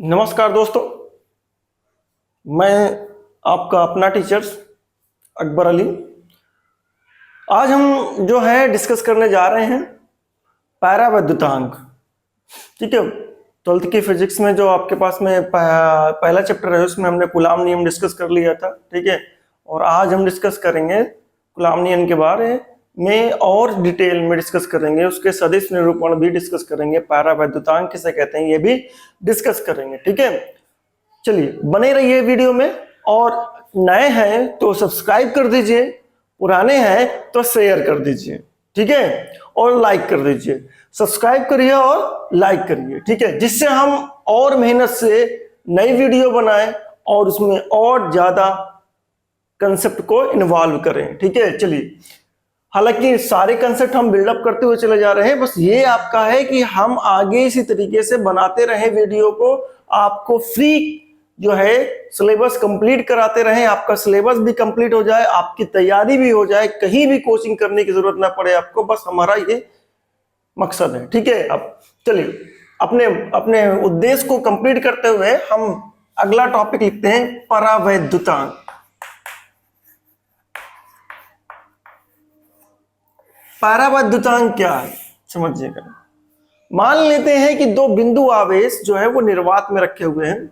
नमस्कार दोस्तों, मैं आपका अपना टीचर्स अकबर अली। आज हम जो है डिस्कस करने जा रहे हैं पैरावैद्युतांक। ठीक है, 12th की फिजिक्स में जो आपके पास में पहला चैप्टर है उसमें हमने कूलाम नियम डिस्कस कर लिया था। ठीक है, और आज हम डिस्कस करेंगे कूलाम नियम के बारे में और डिटेल में डिस्कस करेंगे, उसके सदिश निरूपण भी डिस्कस करेंगे, पैरावैद्युतांक किसे कहते हैं ये भी डिस्कस करेंगे। ठीक है, चलिए बने रहिए वीडियो में, और नए हैं तो सब्सक्राइब कर दीजिए, पुराने हैं तो शेयर कर दीजिए। ठीक है, और लाइक कर दीजिए। सब्सक्राइब करिए और लाइक करिए, ठीक है, जिससे हम और मेहनत से नई वीडियो बनाएं और उसमें और ज्यादा कंसेप्ट को इन्वॉल्व करें। ठीक है, चलिए, हालांकि सारे कंसेप्ट हम बिल्डअप करते हुए चले जा रहे हैं, बस ये आपका है कि हम आगे इसी तरीके से बनाते रहें वीडियो को, आपको फ्री जो है सिलेबस कंप्लीट कराते रहें, आपका सिलेबस भी कंप्लीट हो जाए, आपकी तैयारी भी हो जाए, कहीं भी कोचिंग करने की जरूरत ना पड़े आपको, बस हमारा ये मकसद है। ठीक है, अब चलिए अपने अपने उद्देश्य को कंप्लीट करते हुए हम अगला टॉपिक लिखते हैं, परावैद्युतांक। परावैद्युतांक क्या है समझिएगा। मान लेते हैं कि दो बिंदु आवेश जो है वो निर्वात में रखे हुए हैं,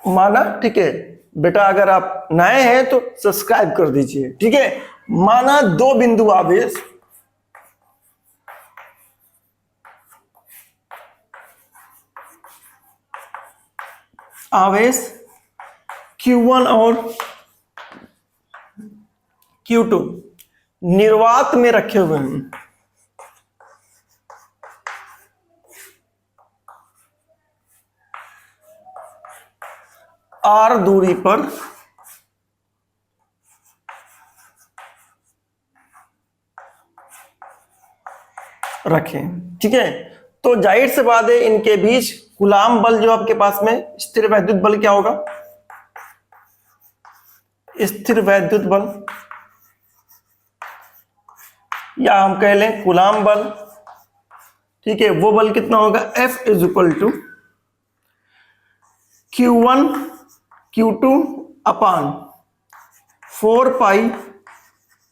माना। ठीक है बेटा, अगर आप नए हैं तो सब्सक्राइब कर दीजिए। ठीक है, माना दो बिंदु आवेश Q1 और Q2 निर्वात में रखे हुए हैं। R दूरी पर रखें। ठीक है, तो जाहिर सी बात है इनके बीच कूलाम बल जो आपके पास में स्थिर वैद्युत बल क्या होगा, स्थिर वैद्युत बल, या हम कह लें कूलाम बल। ठीक है, वो बल कितना होगा, F is equal to Q1 Q2 upon 4 pi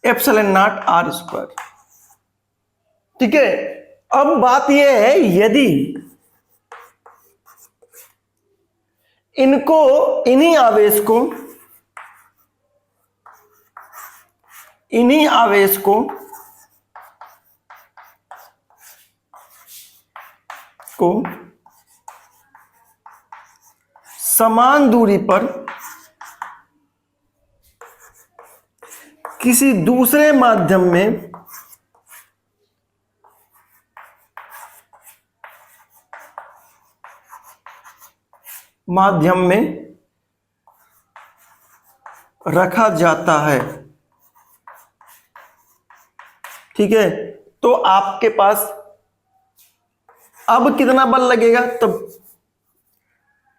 epsilon naught R square. ठीक है, अब बात यह है, यदि इनको इन्हीं आवेश को समान दूरी पर किसी दूसरे माध्यम में रखा जाता है। ठीक है, तो आपके पास अब कितना बल लगेगा तब।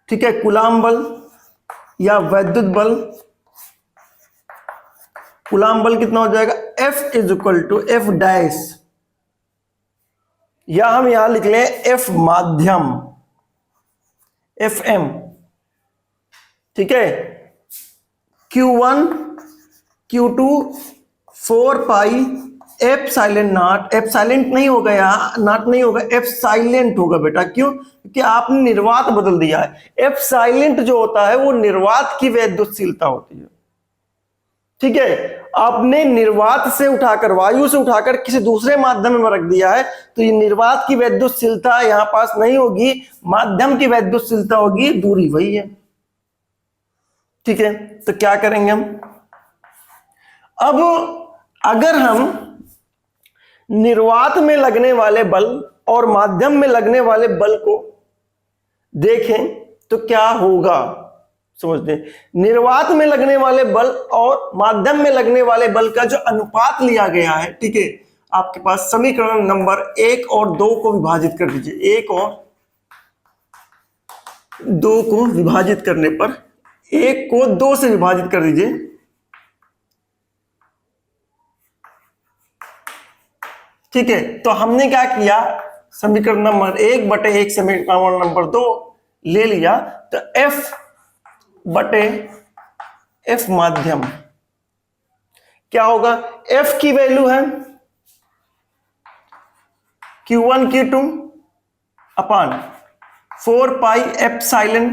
ठीक है, कूलाम बल या वैद्युत बल, कूलाम बल कितना हो जाएगा, F is equal to F dash, या हम यहां लिख लें F माध्यम, FM। ठीक है, Q1 Q2 4 pi F silent not, F silent नहीं होगा, यहां नॉट नहीं होगा, एफ साइलेंट होगा बेटा। क्यों? क्योंकि आपने निर्वात बदल दिया है। एफ साइलेंट जो होता है वो निर्वात की वैद्युतशीलता होती है। ठीक है, आपने निर्वात से उठाकर, वायु से उठाकर किसी दूसरे माध्यम में रख दिया है, तो ये निर्वात की वैद्युतशीलता यहां पास नहीं होगी, माध्यम की वैद्युतशीलता होगी, दूरी वही है। ठीक है, तो क्या करेंगे हम अब, अगर हम निर्वात में लगने वाले बल और माध्यम में लगने वाले बल को देखें तो क्या होगा समझते हैं। निर्वात में लगने वाले बल और माध्यम में लगने वाले बल का जो अनुपात लिया गया है, ठीक है, आपके पास समीकरण नंबर 1 और 2 को विभाजित कर दीजिए। 1 और 2 को विभाजित करने पर, 1 को 2 से विभाजित कर दीजिए, ठीक है। तो हमने क्या किया, समीकरण नंबर 1/1 समीकरण नंबर 2 ले लिया तो F/F माध्यम क्या होगा? F की वैल्यू है Q1 Q2 upon 4 pi epsilon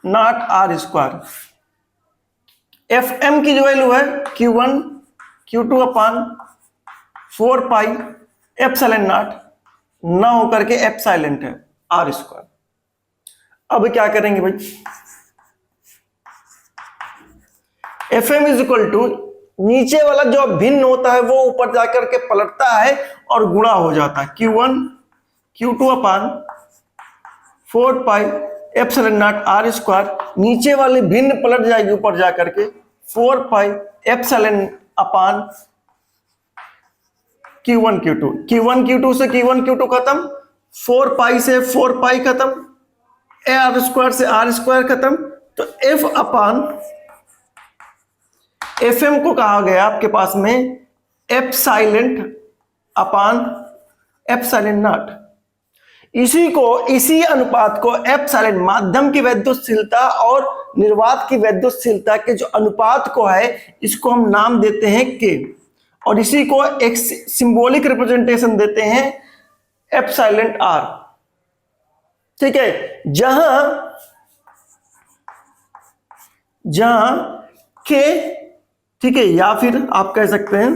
naught R square. FM की जो वैल्यू है Q1 Q2 upon 4 pi epsilon not ना होकर के एप्सिलॉन है R स्क्वायर। अब क्या करेंगे भाई? FM इज इक्वल टू नीचे वाला जो भिन्न होता है वो ऊपर जाकर के पलटता है और गुणा हो जाता है Q1 Q2 upon 4 pi epsilon naught R square. नीचे वाली भिन्न पलट जाएगी ऊपर जाकर के 4 पाई एप्सिलॉन अपान Q1 Q2 से Q1 Q2 खत्म, 4 पाई से 4 पाई खत्म, R स्क्वायर से R स्क्वायर खत्म। तो F अपान FM को कहा गया आपके पास में एप्सिलॉन अपान एप्सिलॉन नॉट। इसी अनुपात को एप्सिलॉन माध्यम की वैद्युतशीलता और निर्वात की वैद्युतशीलता के जो अनुपात को है इसको हम नाम देते हैं K, और इसी को एक सिंबॉलिक रिप्रेजेंटेशन देते हैं एप्सिलॉन R। ठीक है, जहां K, ठीक है, या फिर आप कह सकते हैं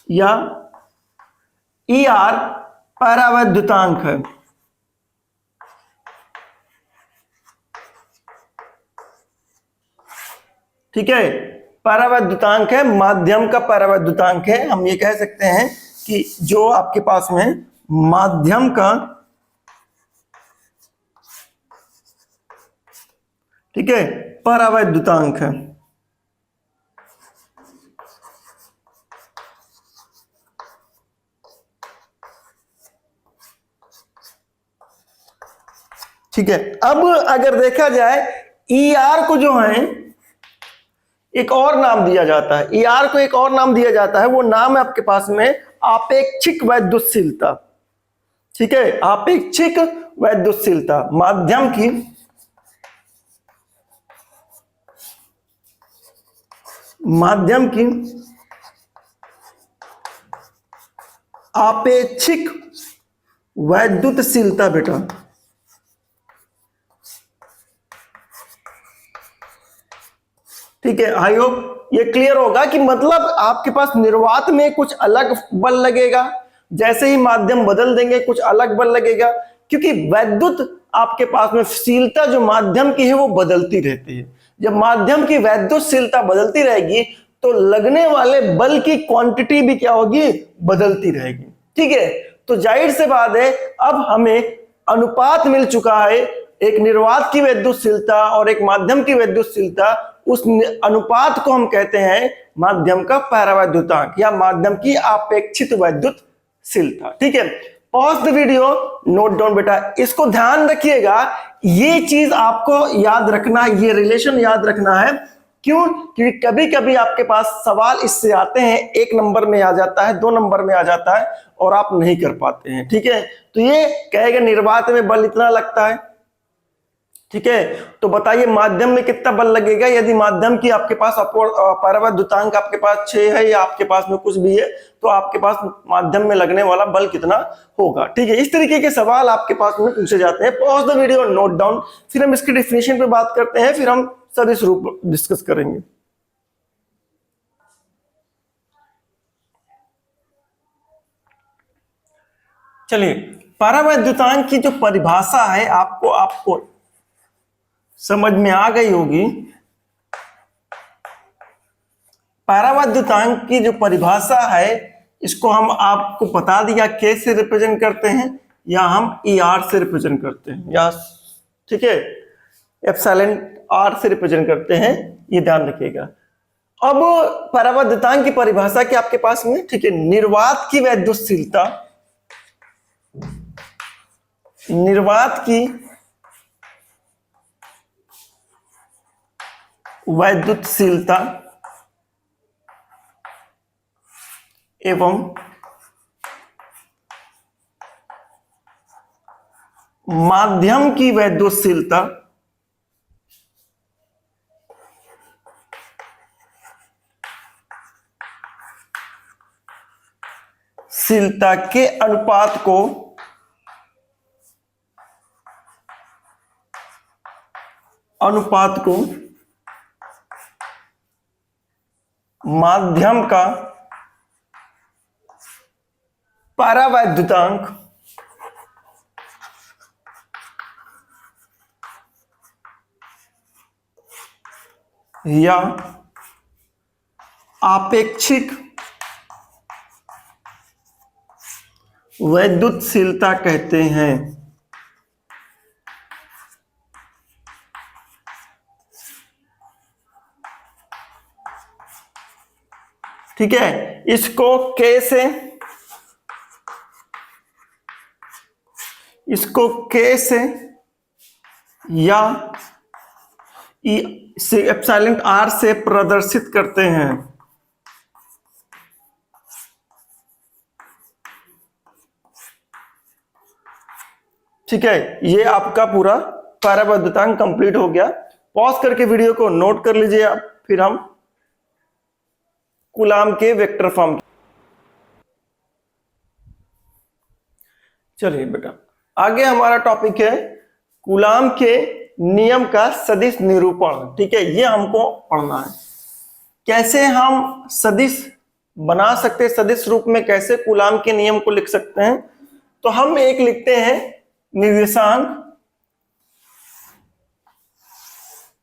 या ER परावैद्युतांक है। ठीक है, परावैद्युतांक है, माध्यम का परावैद्युतांक है। हम ये कह सकते हैं कि जो आपके पास में माध्यम का, ठीक है, परावैद्युतांक है। ठीक है, अब अगर देखा जाए ER को जो है एक और नाम दिया जाता है, ER को एक और नाम दिया जाता है, वो नाम है आपके पास में आपेक्षिक वैद्युतशीलता। ठीक है, आपेक्षिक वैद्युतशीलता माध्यम की आपेक्षिक वैद्युतशीलता बेटा। ठीक है, आई होप ये क्लियर होगा कि मतलब आपके पास निर्वात में कुछ अलग बल लगेगा, जैसे ही माध्यम बदल देंगे कुछ अलग बल लगेगा, क्योंकि वैद्युत आपके पास में शीलता जो माध्यम की है वो बदलती रहती है। जब माध्यम की वैद्युतशीलता बदलती रहेगी तो लगने वाले बल की क्वांटिटी भी क्या होगी? बदलती रहेगी। ठीक है, तो जाहिर से बात है अब हमें अनुपात मिल चुका है, एक निर्वात की वैद्युतशीलता और एक माध्यम की वैद्युतशीलता। उस अनुपात को हम कहते हैं माध्यम का परावैद्युतांक या माध्यम की आपेक्षित वैद्युतशीलता। ठीक है, pause the video, note down बेटा, इसको ध्यान रखिएगा, ये चीज आपको याद रखना, ये रिलेशन याद रखना है। क्यों? क्योंकि कभी कभी आपके पास सवाल इससे आते हैं, 1 नंबर में आ जाता है, 2 नंबर में आ जाता है और आप नहीं कर पाते हैं। ठीक है, तो ये कहेगा निर्वात में बल इतना लगता है। ठीक है, तो बताइए माध्यम में कितना बल लगेगा? यदि माध्यम की आपके पास परावैद्युतांक आपके पास 6 है या आपके पास में कुछ भी है, तो आपके पास माध्यम में लगने वाला बल कितना होगा? ठीक है, इस तरीके के सवाल आपके पास में पूछे जाते हैं। Pause the video, note down, फिर हम इसकी डेफिनेशन पे बात करते हैं, फिर हम सदिश रूप डिस्कस करेंगे। चलिए, परावैद्युतांक की जो परिभाषा है आपको समझ में आ गई होगी। परावैद्युतांक की जो परिभाषा है इसको हम आपको बता दिया, K से रिप्रेजेंट करते हैं या हम ER से रिप्रेजेंट करते हैं, या ठीक है एप्सिलॉन R से रिप्रेजेंट करते हैं, ये ध्यान रखिएगा। अब परावैद्युतांक की परिभाषा की आपके पास में, ठीक है, निर्वात की वैद्युतशीलता, निर्वात की वैद्युतशीलता एवं माध्यम की वैद्युतशीलता के अनुपात को माध्यम का परावैद्युतांक या आपेक्षिक वैद्युतशीलता कहते हैं। ठीक है, इसको K से या एप्सिलॉन R से प्रदर्शित करते हैं। ठीक है, ये आपका पूरा परावैद्युतांक कंप्लीट हो गया। पॉज करके वीडियो को नोट कर लीजिए आप, फिर हम कूलाम के वेक्टर फॉर्म। चलिए बेटा, आगे हमारा टॉपिक है कूलाम के नियम का सदिश निरूपण। ठीक है, ये हमको पढ़ना है, कैसे हम सदिश बना सकते हैं, सदिश रूप में कैसे कूलाम के नियम को लिख सकते हैं। तो हम एक लिखते हैं निर्देशांक,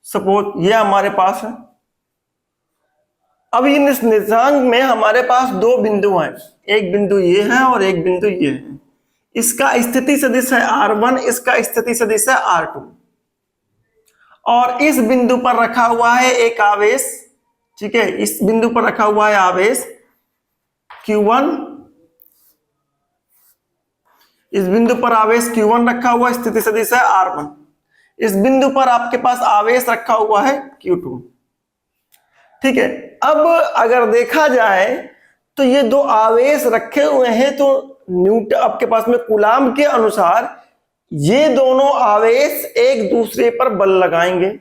सपोज ये हमारे पास है। अब इस निर्देशांक में हमारे पास दो बिंदु हैं, एक बिंदु ये है और एक बिंदु ये है। इसका स्थिति सदिश है R1, इसका स्थिति सदिश है R2, और इस बिंदु पर रखा हुआ है एक आवेश। ठीक है, इस बिंदु पर रखा हुआ है आवेश Q1, इस बिंदु पर आवेश Q1 रखा हुआ, स्थिति सदिश है R1। इस बिंदु पर आपके पास आवेश रखा हुआ है Q2। ठीक है, अब अगर देखा जाए तो ये दो आवेश रखे हुए हैं, तो न्यूटन आपके पास में कूलाम के अनुसार ये दोनों आवेश एक दूसरे पर बल लगाएंगे।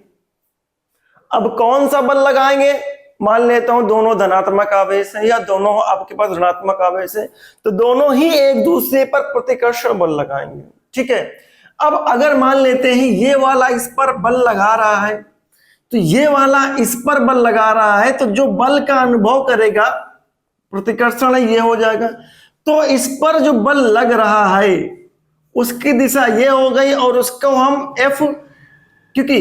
अब कौन सा बल लगाएंगे, मान लेता हूं दोनों धनात्मक आवेश है या दोनों आपके पास ऋणात्मक आवेश है, तो दोनों ही एक दूसरे पर प्रतिकर्षण बल लगाएंगे। ठीक है, अब अगर मान लेते हैं ये वाला इस पर बल लगा रहा है, तो ये वाला इस पर बल लगा रहा है, तो जो बल का अनुभव करेगा प्रतिकर्षण ये हो जाएगा। तो इस पर जो बल लग रहा है उसकी दिशा ये हो गई, और उसको हम F, क्योंकि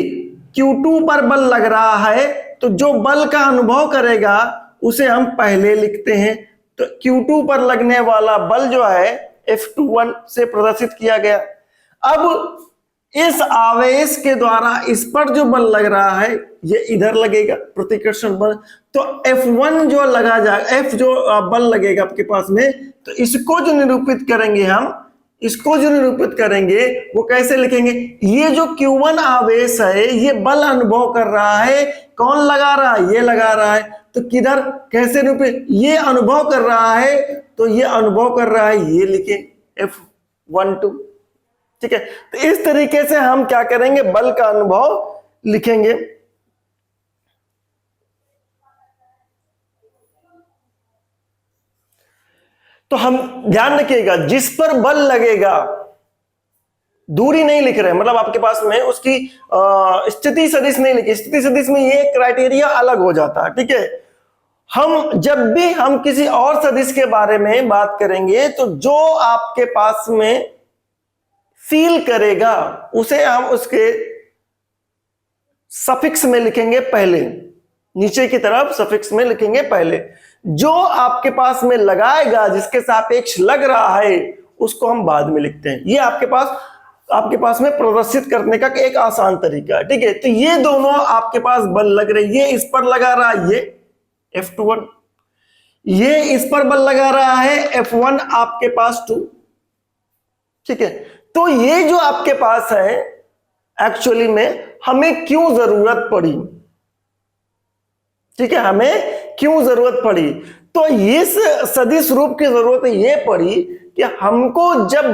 Q2 पर बल लग रहा है तो जो बल का अनुभव करेगा उसे हम पहले लिखते हैं। तो Q2 पर लगने वाला बल जो है F21 से प्रदर्शित किया गया। अब इस आवेश के द्वारा इस पर जो बल लग रहा है ये इधर लगेगा प्रतिकर्षण बल, तो F1 जो लगा जाएगा, F जो बल लगेगा आपके पास में, तो इसको जो निरूपित करेंगे हम, इसको जो निरूपित करेंगे वो कैसे लिखेंगे, ये जो Q1 आवेश है ये बल अनुभव कर रहा है, कौन लगा रहा है, ये लगा रहा है, तो किधर कैसे निरूपित, ये अनुभव कर रहा है, तो ये अनुभव कर रहा है, ये लिखे F12। ठीक है, तो इस तरीके से हम क्या करेंगे, बल का अनुभव लिखेंगे। तो हम ध्यान रखिएगा, जिस पर बल लगेगा, दूरी नहीं लिख रहे, मतलब आपके पास में उसकी स्थिति सदिश नहीं लिखी, स्थिति सदिश में ये क्राइटेरिया अलग हो जाता है। ठीक है, हम जब भी हम किसी और सदिश के बारे में बात करेंगे तो जो आपके पास में फील करेगा उसे हम उसके सफिक्स में लिखेंगे पहले, नीचे की तरफ सफिक्स में लिखेंगे पहले। जो आपके पास में लगाएगा, जिसके सापेक्ष लग रहा है, उसको हम बाद में लिखते हैं। ये आपके पास में प्रदर्शित करने का एक आसान तरीका है। ठीक है, तो ये दोनों आपके पास बल लग रहे, ये इस पर लगा रहा है, ये F21, ये इस पर बल लगा रहा है F1 आपके पास 2। ठीक है, तो ये जो आपके पास है एक्चुअली में हमें क्यों जरूरत पड़ी, ठीक है, हमें क्यों जरूरत पड़ी, तो इस सदिश रूप की जरूरत ये पड़ी कि हमको जब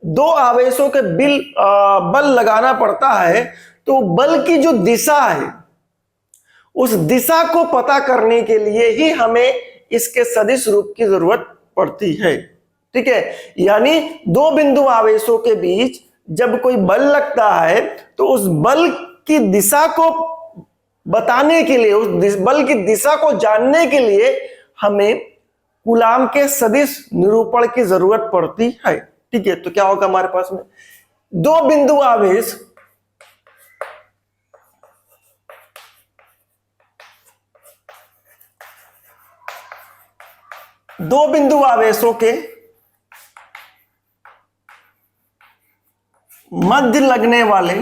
दो आवेशों के बल लगाना पड़ता है, तो बल की जो दिशा है उस दिशा को पता करने के लिए ही हमें इसके सदिश रूप की जरूरत पड़ती है। ठीक है, यानी दो बिंदु आवेशों के बीच जब कोई बल लगता है तो उस बल की दिशा को बताने के लिए, उस बल की दिशा को जानने के लिए हमें कूलाम के सदिश निरूपण की जरूरत पड़ती है। ठीक है, तो क्या होगा हमारे पास में, दो बिंदु आवेश दो बिंदु आवेशों के मध्य लगने वाले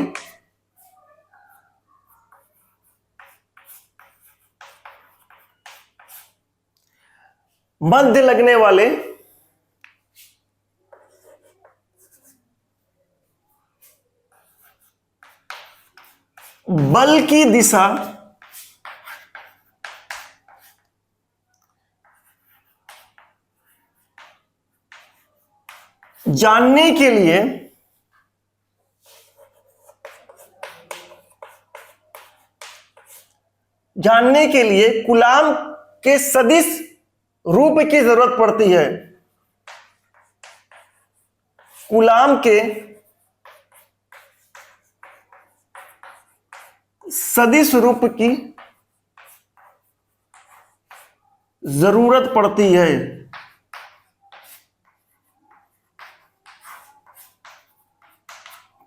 बल की दिशा जानने के लिए कूलाम के सदिश रूप की जरूरत पड़ती है। कूलाम के सदिश रूप की जरूरत पड़ती है।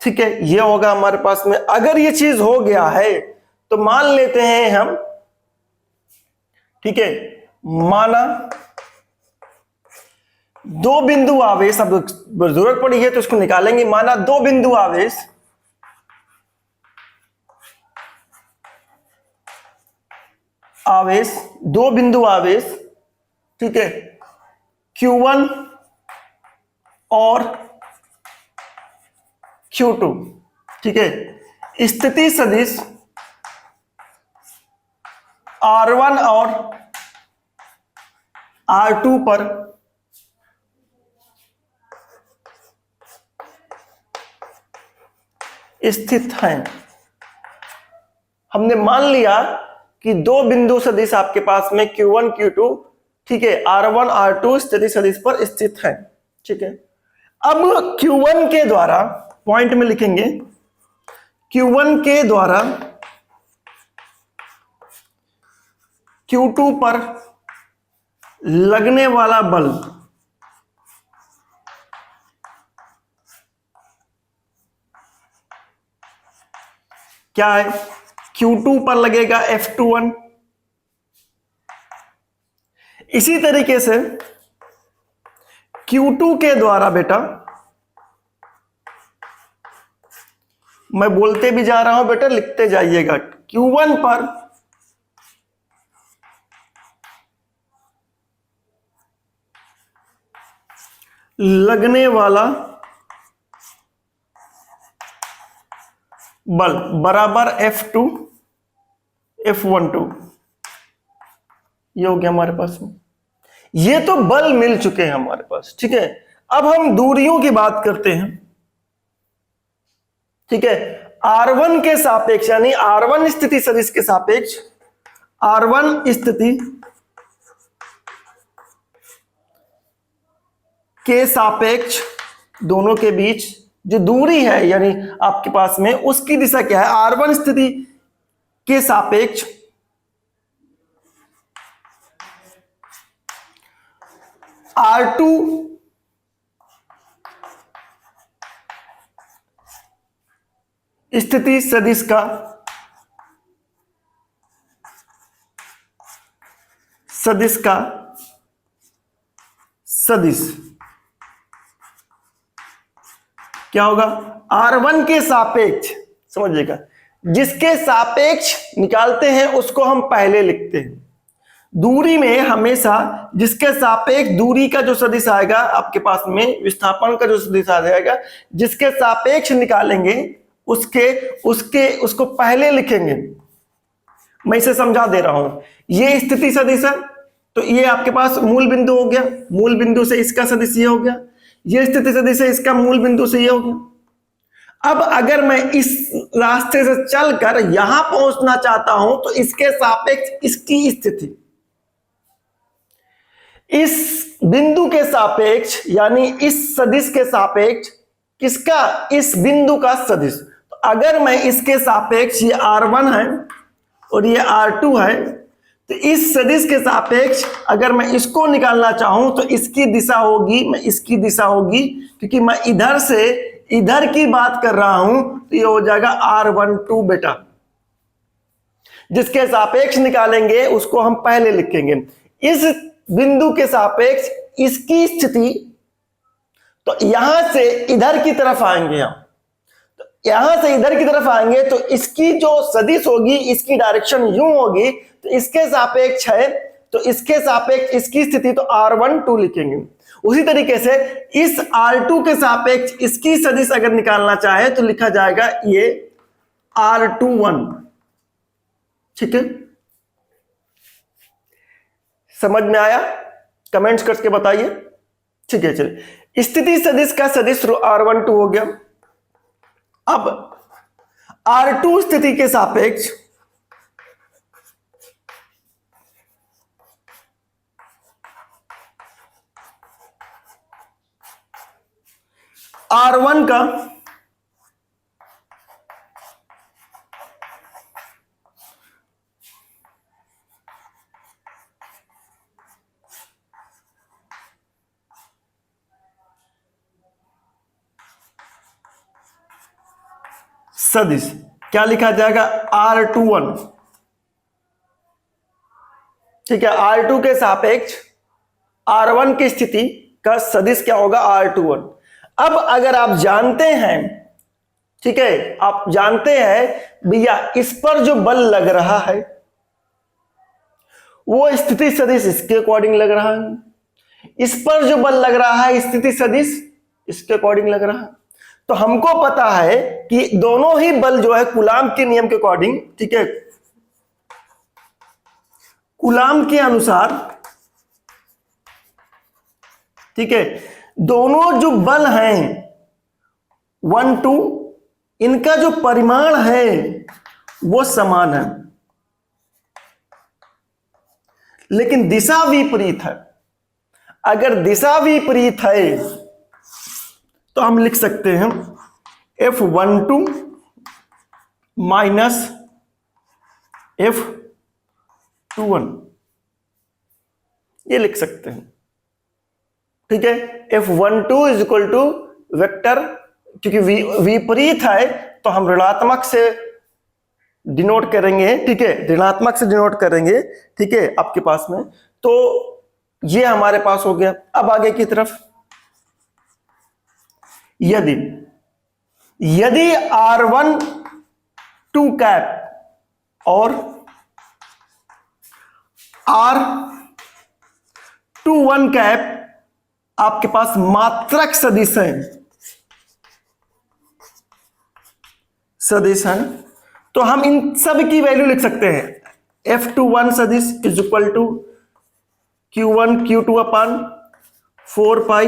ठीक है, ये होगा हमारे पास में। अगर ये चीज हो गया है तो मान लेते हैं हम, ठीक है, माना दो बिंदु आवेश, अब जरूरत पड़ी है तो इसको निकालेंगे। माना दो बिंदु आवेश, ठीक है, Q1 और Q2, ठीक है, स्थिति सदिश R1 और R2 पर स्थित हैं। हमने मान लिया कि दो बिंदु सदिश आपके पास में Q1 Q2, ठीक है, R1 R2 स्थिति सदिश पर स्थित है। ठीक है, अब Q1 के द्वारा, पॉइंट में लिखेंगे, Q1 के द्वारा Q2 पर लगने वाला बल क्या है, Q2 पर लगेगा F21। इसी तरीके से Q2 के द्वारा, बेटा मैं बोलते भी जा रहा हूं, बेटा लिखते जाइएगा, Q1 पर लगने वाला बल बराबर F2 F12। ये हो गया हमारे पास में। ये तो बल मिल चुके हैं हमारे पास। ठीक है, अब हम दूरियों की बात करते हैं। ठीक है, R1 के सापेक्ष, यानी R1 स्थिति सदिश के सापेक्ष, R1 स्थिति के सापेक्ष दोनों के बीच जो दूरी है, यानी आपके पास में, उसकी दिशा क्या है, R1 स्थिति के सापेक्ष R2 स्थिति सदिश का सदिश क्या होगा, R1 के सापेक्ष, समझिएगा, जिसके सापेक्ष निकालते हैं उसको हम पहले लिखते हैं। दूरी में हमेशा जिसके सापेक्ष दूरी का जो सदिश आएगा आपके पास में, विस्थापन का जो सदिश आ जाएगा, जिसके सापेक्ष निकालेंगे उसको पहले लिखेंगे। मैं इसे समझा दे रहा हूं। ये स्थिति सदिश है, तो ये आपके पास मूल बिंदु हो गया, मूल बिंदु से इसका सदिश ये हो गया। ये स्थिति सदिश है, इसका मूल बिंदु से ये हो गया। अब अगर मैं इस रास्ते से चलकर यहां पहुंचना चाहता हूं तो इसके सापेक्ष इसकी स्थिति, इस बिंदु के सापेक्ष यानी इस सदिश के सापेक्ष किसका, इस बिंदु का सदिश। तो अगर मैं इसके सापेक्ष, ये R1 है और ये R2 है, तो इस सदिश के सापेक्ष अगर मैं इसको निकालना चाहूं तो इसकी दिशा होगी, मैं इसकी दिशा होगी, क्योंकि मैं इधर से इधर की बात कर रहा हूं, तो ये हो जाएगा R12 बेटा। जिसके सापेक्ष निकालेंगे उसको हम पहले लिखेंगे। इस बिंदु के सापेक्ष इसकी स्थिति, तो यहां से इधर की तरफ आएंगे हम, तो यहां से इधर की तरफ आएंगे तो इसकी जो सदिश होगी इसकी डायरेक्शन यूं होगी, तो इसके सापेक्ष है, तो इसके सापेक्ष इसकी स्थिति, तो R12 लिखेंगे। उसी तरीके से इस R2 के सापेक्ष इसकी सदिश अगर निकालना चाहे तो लिखा जाएगा ये R21। ठीक है, समझ में आया? कमेंट्स करके बताइए। ठीक है, चलिए स्थिति सदिश का सदिश R12 हो गया। अब R2 स्थिति के सापेक्ष R1 का सदिश क्या लिखा जाएगा, R21। ठीक है, R2 के सापेक्ष R1 की स्थिति का सदिश क्या होगा, R21। अब अगर आप जानते हैं, ठीक है, आप जानते हैं भैया इस पर जो बल लग रहा है वो स्थिति सदिश इसके अकॉर्डिंग लग रहा है, इस पर जो बल लग रहा है स्थिति सदिश इसके अकॉर्डिंग लग रहा है। तो हमको पता है कि दोनों ही बल जो है कूलाम के नियम के अकॉर्डिंग, ठीक है, कूलाम के अनुसार, ठीक है, दोनों जो बल हैं 1 2, इनका जो परिमाण है वो समान है, लेकिन दिशा विपरीत है। अगर दिशा विपरीत है तो हम लिख सकते हैं F12 माइनस F21, ये लिख सकते हैं। ठीक है, F12 is equal to vector, क्योंकि विपरीत है तो हम ऋणात्मक से डिनोट करेंगे। ठीक है, ऋणात्मक से डिनोट करेंगे। ठीक है, आपके पास में, तो ये हमारे पास हो गया। अब आगे की तरफ, यदि R12 कैप और R21 कैप आपके पास मात्रक सदिश है, तो हम इन सब की वैल्यू लिख सकते हैं। F21 सदिश is equal to Q1 Q2 upon 4 pi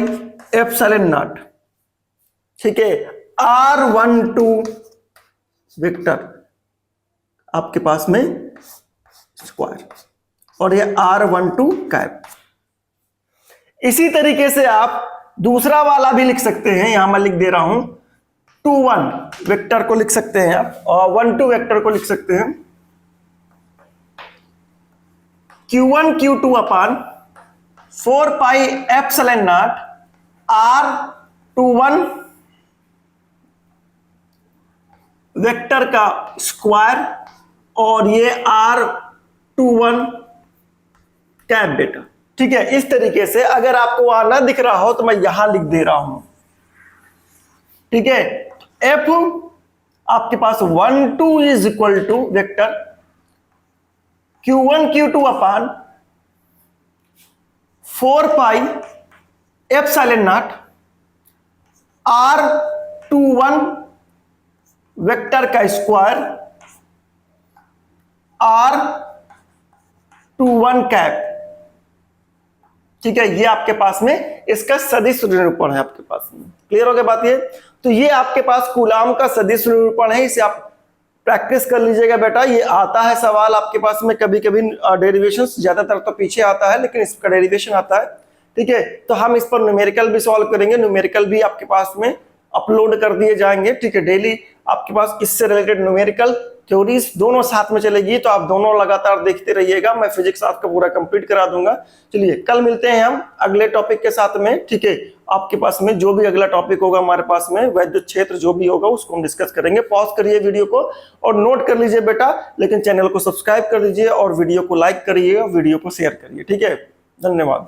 epsilon naught. ठीक है, R12 वेक्टर आपके पास में स्क्वायर और ये R12 कैप। इसी तरीके से आप दूसरा वाला भी लिख सकते हैं, यहां मैं लिख दे रहा हूं, 2 1 वेक्टर को लिख सकते हैं आप, और 1 2 वेक्टर को लिख सकते हैं Q1 Q2 upon 4 pi epsilon naught R21 vector का स्क्वायर और ये R21 कैप बेटा। ठीक है, इस तरीके से अगर आपको वहां ना दिख रहा हो तो मैं यहां लिख दे रहा हूं। ठीक है, F आपके पास 1 2 is equal to vector Q1 Q2 upon 4 pi epsilon naught R21 vector का स्क्वायर R21 कैप। ठीक है, ये आपके पास में इसका सदिश निरूपण है आपके पास में। क्लियर हो गया बात ये? तो ये आपके पास कूलाम का सदिश निरूपण है, इसे आप प्रैक्टिस कर लीजिएगा बेटा। ये आता है सवाल आपके पास में कभी कभी, डेरिवेशन ज्यादातर तो पीछे आता है लेकिन इसका डेरिवेशन आता है। ठीक है, तो हम इस पर न्यूमेरिकल भी सॉल्व करेंगे, न्यूमेरिकल भी आपके पास में अपलोड कर दिए जाएंगे। ठीक है, डेली आपके पास इससे रिलेटेड न्यूमेरिकल थ्योरीज दोनों साथ में चलेगी, तो आप दोनों लगातार देखते रहिएगा। मैं फिजिक्स आपका पूरा कंप्लीट करा दूंगा। चलिए कल मिलते हैं हम अगले टॉपिक के साथ में। ठीक है, आपके पास में जो भी अगला टॉपिक होगा हमारे पास में, वैद्युत क्षेत्र जो भी होगा उसको हम डिस्कस करेंगे। पॉज करिए वीडियो को और नोट कर लीजिए बेटा, लेकिन चैनल को सब्सक्राइब कर लीजिए और वीडियो को लाइक करिए और वीडियो को शेयर करिए। ठीक है, धन्यवाद।